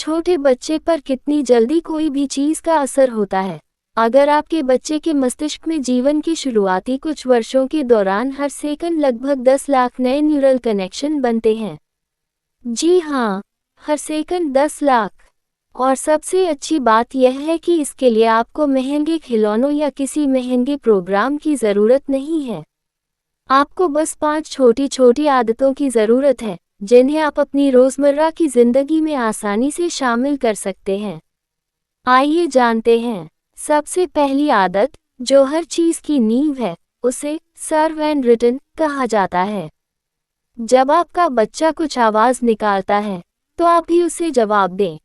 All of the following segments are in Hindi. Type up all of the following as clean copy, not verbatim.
छोटे बच्चे पर कितनी जल्दी कोई भी चीज़ का असर होता है। अगर आपके बच्चे के मस्तिष्क में जीवन के शुरुआती कुछ वर्षों के दौरान हर सेकंड लगभग 10 लाख नए न्यूरल कनेक्शन बनते हैं। जी हाँ, हर सेकंड 10 लाख। और सबसे अच्छी बात यह है कि इसके लिए आपको महंगे खिलौनों या किसी महंगे प्रोग्राम की ज़रूरत नहीं है। आपको बस 5 छोटी छोटी आदतों की ज़रूरत है, जिन्हें आप अपनी रोज़मर्रा की ज़िंदगी में आसानी से शामिल कर सकते हैं। आइए जानते हैं। सबसे पहली आदत, जो हर चीज़ की नींव है, उसे सर्व एंड रिटर्न कहा जाता है। जब आपका बच्चा कुछ आवाज़ निकालता है, तो आप भी उसे जवाब दें।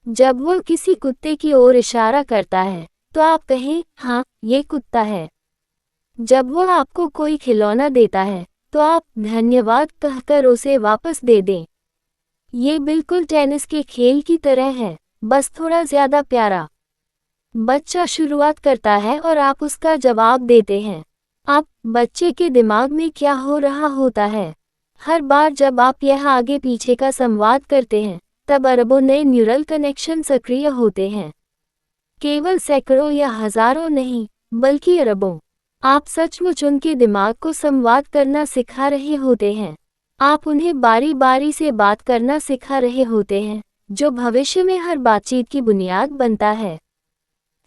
जब वो किसी कुत्ते की ओर इशारा करता है, तो आप कहें, हाँ, ये कुत्ता है। जब वो आपको कोई खिलौना देता है, तो आप धन्यवाद कहकर उसे वापस दे दें। ये बिल्कुल टेनिस के खेल की तरह है, बस थोड़ा ज़्यादा प्यारा। बच्चा शुरुआत करता है और आप उसका जवाब देते हैं। अब बच्चे के दिमाग में क्या हो रहा होता है? हर बार जब आप यह आगे पीछे का संवाद करते हैं, तब अरबों नए न्यूरल कनेक्शन सक्रिय होते हैं। केवल सैकड़ों या हजारों नहीं, बल्कि अरबों। आप सचमुच उनके दिमाग को संवाद करना सिखा रहे होते हैं। आप उन्हें बारी बारी से बात करना सिखा रहे होते हैं, जो भविष्य में हर बातचीत की बुनियाद बनता है।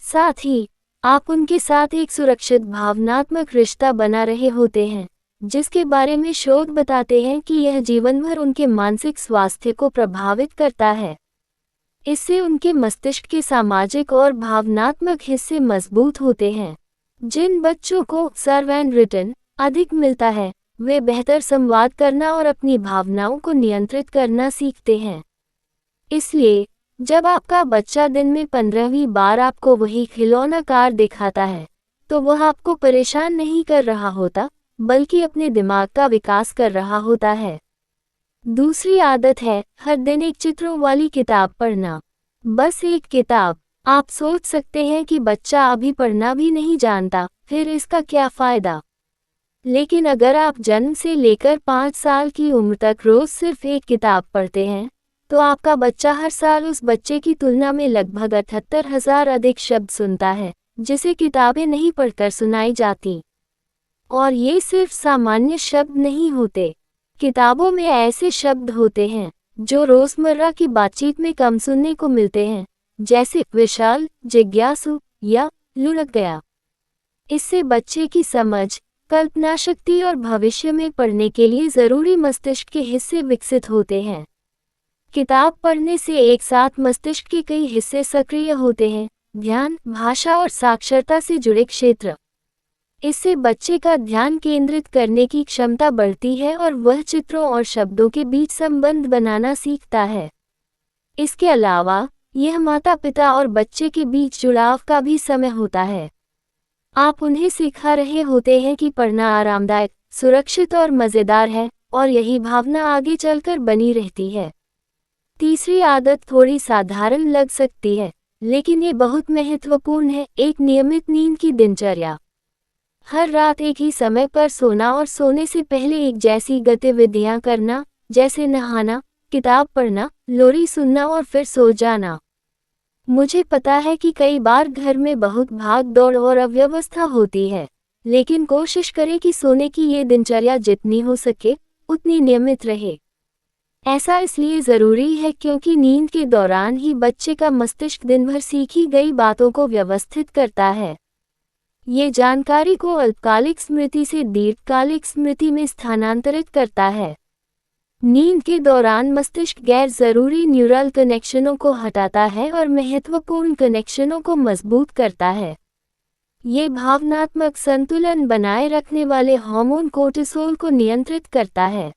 साथ ही आप उनके साथ एक सुरक्षित भावनात्मक रिश्ता बना रहे होते हैं, जिसके बारे में शोध बताते हैं कि यह जीवन भर उनके मानसिक स्वास्थ्य को प्रभावित करता है। इससे उनके मस्तिष्क के सामाजिक और भावनात्मक हिस्से मजबूत होते हैं। जिन बच्चों को सर्व एंड रिटर्न अधिक मिलता है, वे बेहतर संवाद करना और अपनी भावनाओं को नियंत्रित करना सीखते हैं। इसलिए जब आपका बच्चा दिन में 15वीं बार आपको वही खिलौना कार दिखाता है, तो वह आपको परेशान नहीं कर रहा होता, बल्कि अपने दिमाग का विकास कर रहा होता है। दूसरी आदत है हर दिन एक चित्रों वाली किताब पढ़ना। बस एक किताब। आप सोच सकते हैं कि बच्चा अभी पढ़ना भी नहीं जानता, फिर इसका क्या फ़ायदा? लेकिन अगर आप जन्म से लेकर 5 साल की उम्र तक रोज़ सिर्फ एक किताब पढ़ते हैं, तो आपका बच्चा हर साल उस बच्चे की तुलना में लगभग 78,000 अधिक शब्द सुनता है, जिसे किताबें नहीं पढ़कर सुनाई जाती। और ये सिर्फ सामान्य शब्द नहीं होते। किताबों में ऐसे शब्द होते हैं जो रोज़मर्रा की बातचीत में कम सुनने को मिलते हैं, जैसे विशाल, जिज्ञासु या लुढ़क गया। इससे बच्चे की समझ, कल्पना शक्ति और भविष्य में पढ़ने के लिए ज़रूरी मस्तिष्क के हिस्से विकसित होते हैं। किताब पढ़ने से एक साथ मस्तिष्क के कई हिस्से सक्रिय होते हैं, ध्यान, भाषा और साक्षरता से जुड़े क्षेत्र। इससे बच्चे का ध्यान केंद्रित करने की क्षमता बढ़ती है और वह चित्रों और शब्दों के बीच संबंध बनाना सीखता है। इसके अलावा यह माता-पिता और बच्चे के बीच जुड़ाव का भी समय होता है। आप उन्हें सिखा रहे होते हैं कि पढ़ना आरामदायक, सुरक्षित और मज़ेदार है, और यही भावना आगे चलकर बनी रहती है। तीसरी आदत थोड़ी साधारण लग सकती है, लेकिन ये बहुत महत्वपूर्ण है, एक नियमित नींद की दिनचर्या। हर रात एक ही समय पर सोना और सोने से पहले एक जैसी गतिविधियां करना, जैसे नहाना, किताब पढ़ना, लोरी सुनना और फिर सो जाना। मुझे पता है कि कई बार घर में बहुत भाग दौड़ और अव्यवस्था होती है, लेकिन कोशिश करें कि सोने की ये दिनचर्या जितनी हो सके उतनी नियमित रहे। ऐसा इसलिए ज़रूरी है क्योंकि नींद के दौरान ही बच्चे का मस्तिष्क दिन भर सीखी गई बातों को व्यवस्थित करता है। ये जानकारी को अल्पकालिक स्मृति से दीर्घकालिक स्मृति में स्थानांतरित करता है। नींद के दौरान मस्तिष्क गैर ज़रूरी न्यूरल कनेक्शनों को हटाता है और महत्वपूर्ण कनेक्शनों को मजबूत करता है। ये भावनात्मक संतुलन बनाए रखने वाले हार्मोन कोर्टिसोल को नियंत्रित करता है।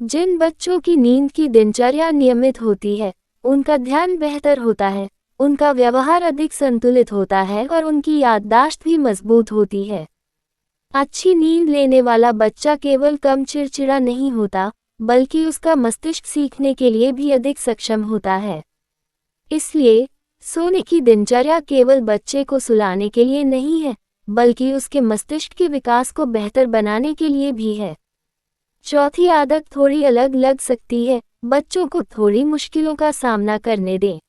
जिन बच्चों की नींद की दिनचर्या नियमित होती है, उनका ध्यान बेहतर होता है, उनका व्यवहार अधिक संतुलित होता है और उनकी याददाश्त भी मजबूत होती है। अच्छी नींद लेने वाला बच्चा केवल कम चिड़चिड़ा नहीं होता, बल्कि उसका मस्तिष्क सीखने के लिए भी अधिक सक्षम होता है। इसलिए सोने की दिनचर्या केवल बच्चे को सुलाने के लिए नहीं है, बल्कि उसके मस्तिष्क के विकास को बेहतर बनाने के लिए भी है। चौथी आदत थोड़ी अलग लग सकती है, बच्चों को थोड़ी मुश्किलों का सामना करने दें।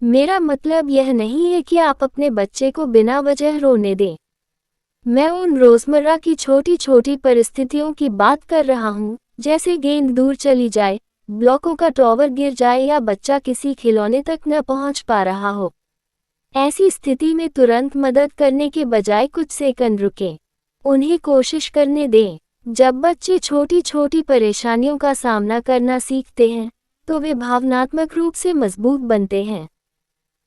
मेरा मतलब यह नहीं है कि आप अपने बच्चे को बिना वजह रोने दें। मैं उन रोजमर्रा की छोटी छोटी परिस्थितियों की बात कर रहा हूँ, जैसे गेंद दूर चली जाए, ब्लॉकों का टॉवर गिर जाए या बच्चा किसी खिलौने तक न पहुँच पा रहा हो। ऐसी स्थिति में तुरंत मदद करने के बजाय कुछ सेकंड रुकें। उन्हें कोशिश करने दें। जब बच्चे छोटी छोटी परेशानियों का सामना करना सीखते हैं, तो वे भावनात्मक रूप से मजबूत बनते हैं।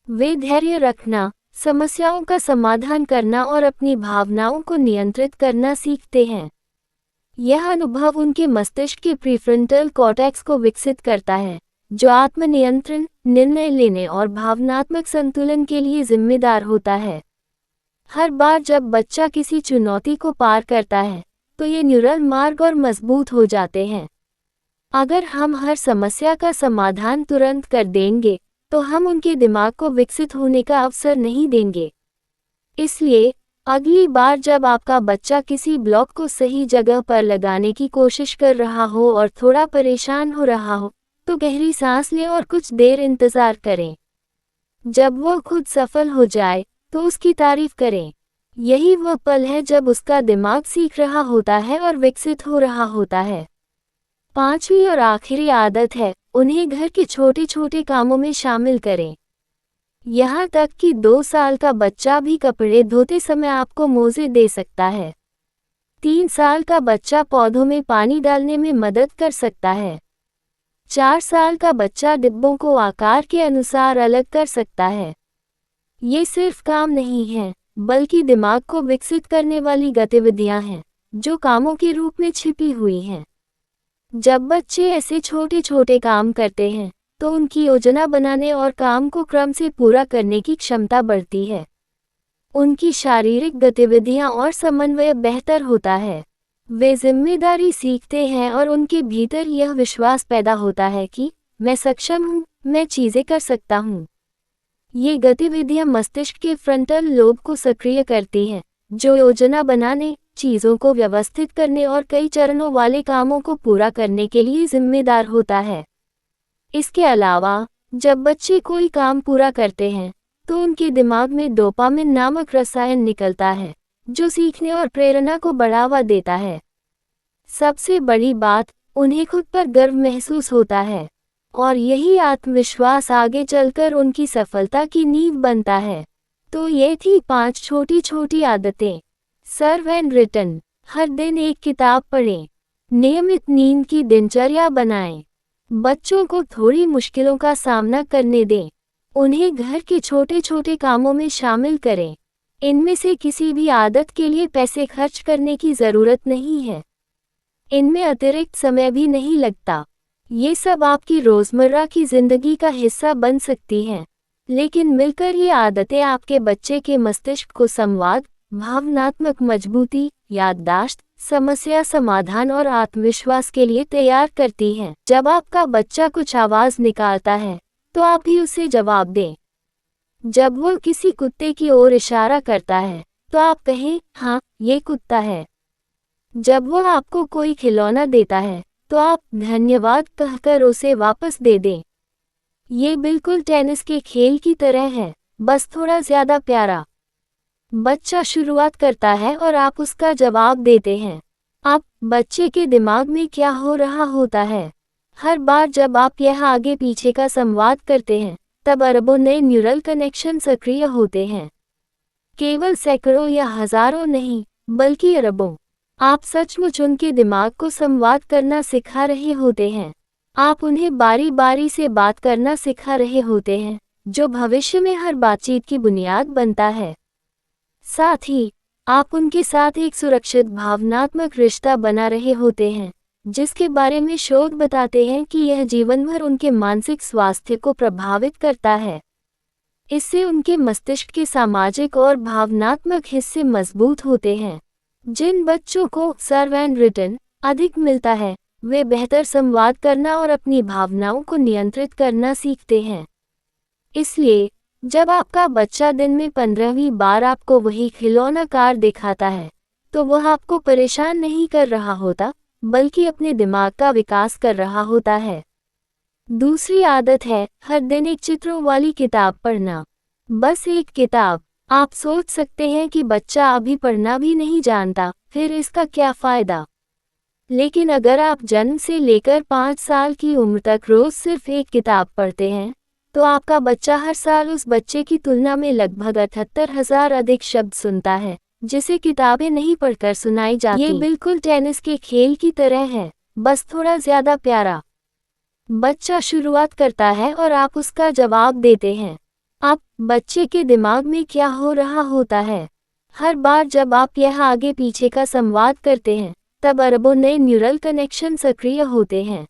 वे धैर्य रखना, समस्याओं का समाधान करना और अपनी भावनाओं को नियंत्रित करना सीखते हैं। यह अनुभव उनके मस्तिष्क के प्रीफ्रंटल कॉर्टेक्स को विकसित करता है, जो आत्मनियंत्रण, निर्णय लेने और भावनात्मक संतुलन के लिए जिम्मेदार होता है। हर बार जब बच्चा किसी चुनौती को पार करता है, तो ये न्यूरल मार्ग और मजबूत हो जाते हैं। अगर हम हर समस्या का समाधान तुरंत कर देंगे, तो हम उनके दिमाग को विकसित होने का अवसर नहीं देंगे। इसलिए अगली बार जब आपका बच्चा किसी ब्लॉक को सही जगह पर लगाने की कोशिश कर रहा हो और थोड़ा परेशान हो रहा हो, तो गहरी सांस लें और कुछ देर इंतज़ार करें। जब वह खुद सफल हो जाए, तो उसकी तारीफ करें। यही वह पल है जब उसका दिमाग सीख रहा होता है और विकसित हो रहा होता है। पांचवी और आखिरी आदत है, उन्हें घर के छोटे छोटे कामों में शामिल करें। यहाँ तक कि 2 साल का बच्चा भी कपड़े धोते समय आपको मोजे दे सकता है। 3 साल का बच्चा पौधों में पानी डालने में मदद कर सकता है। 4 साल का बच्चा डिब्बों को आकार के अनुसार अलग कर सकता है। ये सिर्फ काम नहीं है, बल्कि दिमाग को विकसित करने वाली गतिविधियां हैं, जो कामों के रूप में छिपी हुई हैं। जब बच्चे ऐसे छोटे छोटे काम करते हैं, तो उनकी योजना बनाने और काम को क्रम से पूरा करने की क्षमता बढ़ती है। उनकी शारीरिक गतिविधियां और समन्वय बेहतर होता है। वे जिम्मेदारी सीखते हैं और उनके भीतर यह विश्वास पैदा होता है कि मैं सक्षम हूँ, मैं चीज़ें कर सकता हूँ। ये गतिविधियां मस्तिष्क के फ्रंटल लोब को सक्रिय करती हैं, जो योजना बनाने, चीज़ों को व्यवस्थित करने और कई चरणों वाले कामों को पूरा करने के लिए जिम्मेदार होता है। इसके अलावा, जब बच्चे कोई काम पूरा करते हैं, तो उनके दिमाग में डोपामिन नामक रसायन निकलता है, जो सीखने और प्रेरणा को बढ़ावा देता है। सबसे बड़ी बात, उन्हें खुद पर गर्व महसूस होता है, और यही आत्मविश्वास आगे चलकर उनकी सफलता की नींव बनता है। तो ये थी 5 छोटी छोटी आदतें। सर्व एंड रिटर्न, हर दिन एक किताब पढ़ें, नियमित नींद की दिनचर्या बनाएं, बच्चों को थोड़ी मुश्किलों का सामना करने दें, उन्हें घर के छोटे छोटे कामों में शामिल करें। इनमें से किसी भी आदत के लिए पैसे खर्च करने की ज़रूरत नहीं है। इनमें अतिरिक्त समय भी नहीं लगता। ये सब आपकी रोज़मर्रा की ज़िंदगी का हिस्सा बन सकती हैं, लेकिन मिलकर ये आदतें आपके बच्चे के मस्तिष्क को संवाद, भावनात्मक मजबूती, याददाश्त, समस्या समाधान और आत्मविश्वास के लिए तैयार करती हैं। जब आपका बच्चा कुछ आवाज़ निकालता है, तो आप ही उसे जवाब दें। जब वो किसी कुत्ते की ओर इशारा करता है, तो आप कहें, हाँ, ये कुत्ता है। जब वो आपको कोई खिलौना देता है, तो आप धन्यवाद कहकर उसे वापस दे दें। ये बिल्कुल टेनिस के खेल की तरह है, बस थोड़ा ज़्यादा प्यारा। बच्चा शुरुआत करता है और आप उसका जवाब देते हैं। अब बच्चे के दिमाग में क्या हो रहा होता है? हर बार जब आप यह आगे पीछे का संवाद करते हैं, तब अरबों नए न्यूरल कनेक्शन सक्रिय होते हैं। केवल सैकड़ों या हजारों नहीं, बल्कि अरबों। आप सचमुच उनके दिमाग को संवाद करना सिखा रहे होते हैं। आप उन्हें बारी बारी से बात करना सिखा रहे होते हैं, जो भविष्य में हर बातचीत की बुनियाद बनता है। साथ ही आप उनके साथ एक सुरक्षित भावनात्मक रिश्ता बना रहे होते हैं, जिसके बारे में शोध बताते हैं कि यह जीवन भर उनके मानसिक स्वास्थ्य को प्रभावित करता है। इससे उनके मस्तिष्क के सामाजिक और भावनात्मक हिस्से मजबूत होते हैं। जिन बच्चों को सर्व एंड रिटर्न अधिक मिलता है, वे बेहतर संवाद करना और अपनी भावनाओं को नियंत्रित करना सीखते हैं। इसलिए जब आपका बच्चा दिन में 15वीं बार आपको वही खिलौना कार दिखाता है, तो वह आपको परेशान नहीं कर रहा होता, बल्कि अपने दिमाग का विकास कर रहा होता है। दूसरी आदत है हर दिन एक चित्रों वाली किताब पढ़ना। बस एक किताब। आप सोच सकते हैं कि बच्चा अभी पढ़ना भी नहीं जानता, फिर इसका क्या फ़ायदा? लेकिन अगर आप जन्म से लेकर 5 साल की उम्र तक रोज़ सिर्फ एक किताब पढ़ते हैं, तो आपका बच्चा हर साल उस बच्चे की तुलना में लगभग 78,000 अधिक शब्द सुनता है, जिसे किताबें नहीं पढ़कर सुनाई जाती। ये बिल्कुल टेनिस के खेल की तरह है, बस थोड़ा ज़्यादा प्यारा। बच्चा शुरुआत करता है और आप उसका जवाब देते हैं। अब बच्चे के दिमाग में क्या हो रहा होता है? हर बार जब आप यह आगे पीछे का संवाद करते हैं, तब अरबों नए न्यूरल कनेक्शन सक्रिय होते हैं।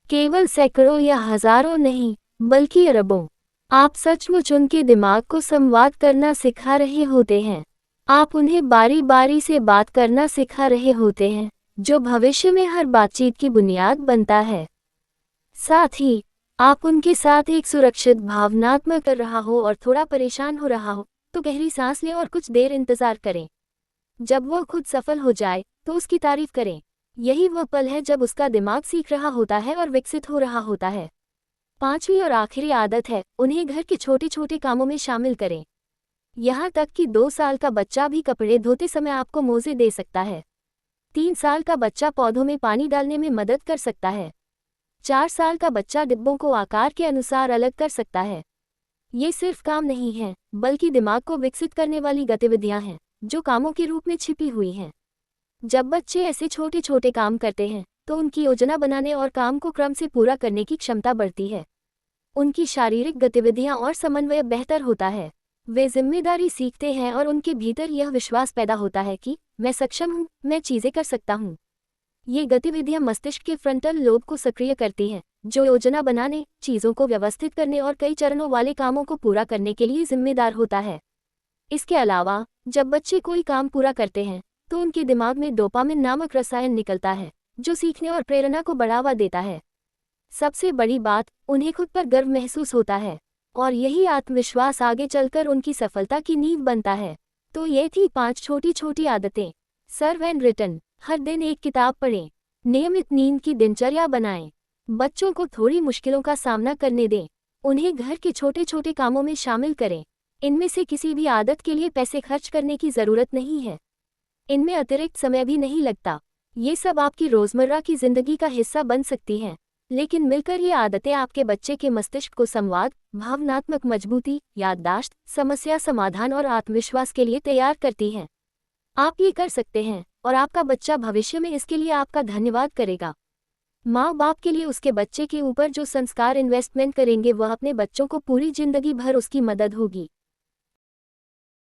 केवल सैकड़ों या हजारों नहीं, बल्कि अरबों। आप सचमुच उनके दिमाग को संवाद करना सिखा रहे होते हैं। आप उन्हें बारी बारी से बात करना सिखा रहे होते हैं, जो भविष्य में हर बातचीत की बुनियाद बनता है। साथ ही आप उनके साथ एक सुरक्षित भावनात्मक कर रहा हो और थोड़ा परेशान हो रहा हो, तो गहरी सांस लें और कुछ देर इंतजार करें। जब वह खुद सफल हो जाए, तो उसकी तारीफ करें। यही वह पल है जब उसका दिमाग सीख रहा होता है और विकसित हो रहा होता है। 5वीं और आखिरी आदत है उन्हें घर के छोटे छोटे कामों में शामिल करें। यहाँ तक कि 2 साल का बच्चा भी कपड़े धोते समय आपको मोजे दे सकता है। 3 साल का बच्चा पौधों में पानी डालने में मदद कर सकता है। 4 साल का बच्चा डिब्बों को आकार के अनुसार अलग कर सकता है। ये सिर्फ काम नहीं है, बल्कि दिमाग को विकसित करने वाली गतिविधियां हैं, जो कामों के रूप में छिपी हुई हैं। जब बच्चे ऐसे छोटे छोटे काम करते हैं, तो उनकी योजना बनाने और काम को क्रम से पूरा करने की क्षमता बढ़ती है। उनकी शारीरिक गतिविधियां और समन्वय बेहतर होता है। वे जिम्मेदारी सीखते हैं और उनके भीतर यह विश्वास पैदा होता है कि मैं सक्षम हूँ, मैं चीज़ें कर सकता हूँ। ये गतिविधियां मस्तिष्क के फ्रंटल लोब को सक्रिय करती हैं, जो योजना बनाने, चीज़ों को व्यवस्थित करने और कई चरणों वाले कामों को पूरा करने के लिए जिम्मेदार होता है। इसके अलावा जब बच्चे कोई काम पूरा करते हैं, तो उनके दिमाग में डोपामिन नामक रसायन निकलता है, जो सीखने और प्रेरणा को बढ़ावा देता है। सबसे बड़ी बात, उन्हें खुद पर गर्व महसूस होता है, और यही आत्मविश्वास आगे चलकर उनकी सफलता की नींव बनता है। तो ये थी 5 छोटी छोटी आदतें। Serve and return. हर दिन एक किताब पढ़ें। नियमित नींद की दिनचर्या बनाएं। बच्चों को थोड़ी मुश्किलों का सामना करने दें। उन्हें घर के छोटे छोटे कामों में शामिल करें। इनमें से किसी भी आदत के लिए पैसे खर्च करने की ज़रूरत नहीं है। इनमें अतिरिक्त समय भी नहीं लगता। ये सब आपकी रोज़मर्रा की ज़िंदगी का हिस्सा बन सकती हैं, लेकिन मिलकर ये आदतें आपके बच्चे के मस्तिष्क को संवाद, भावनात्मक मजबूती, याददाश्त, समस्या समाधान और आत्मविश्वास के लिए तैयार करती हैं। आप ये कर सकते हैं, और आपका बच्चा भविष्य में इसके लिए आपका धन्यवाद करेगा। माँ बाप के लिए उसके बच्चे के ऊपर जो संस्कार इन्वेस्टमेंट करेंगे, वह अपने बच्चों को पूरी जिंदगी भर उसकी मदद होगी।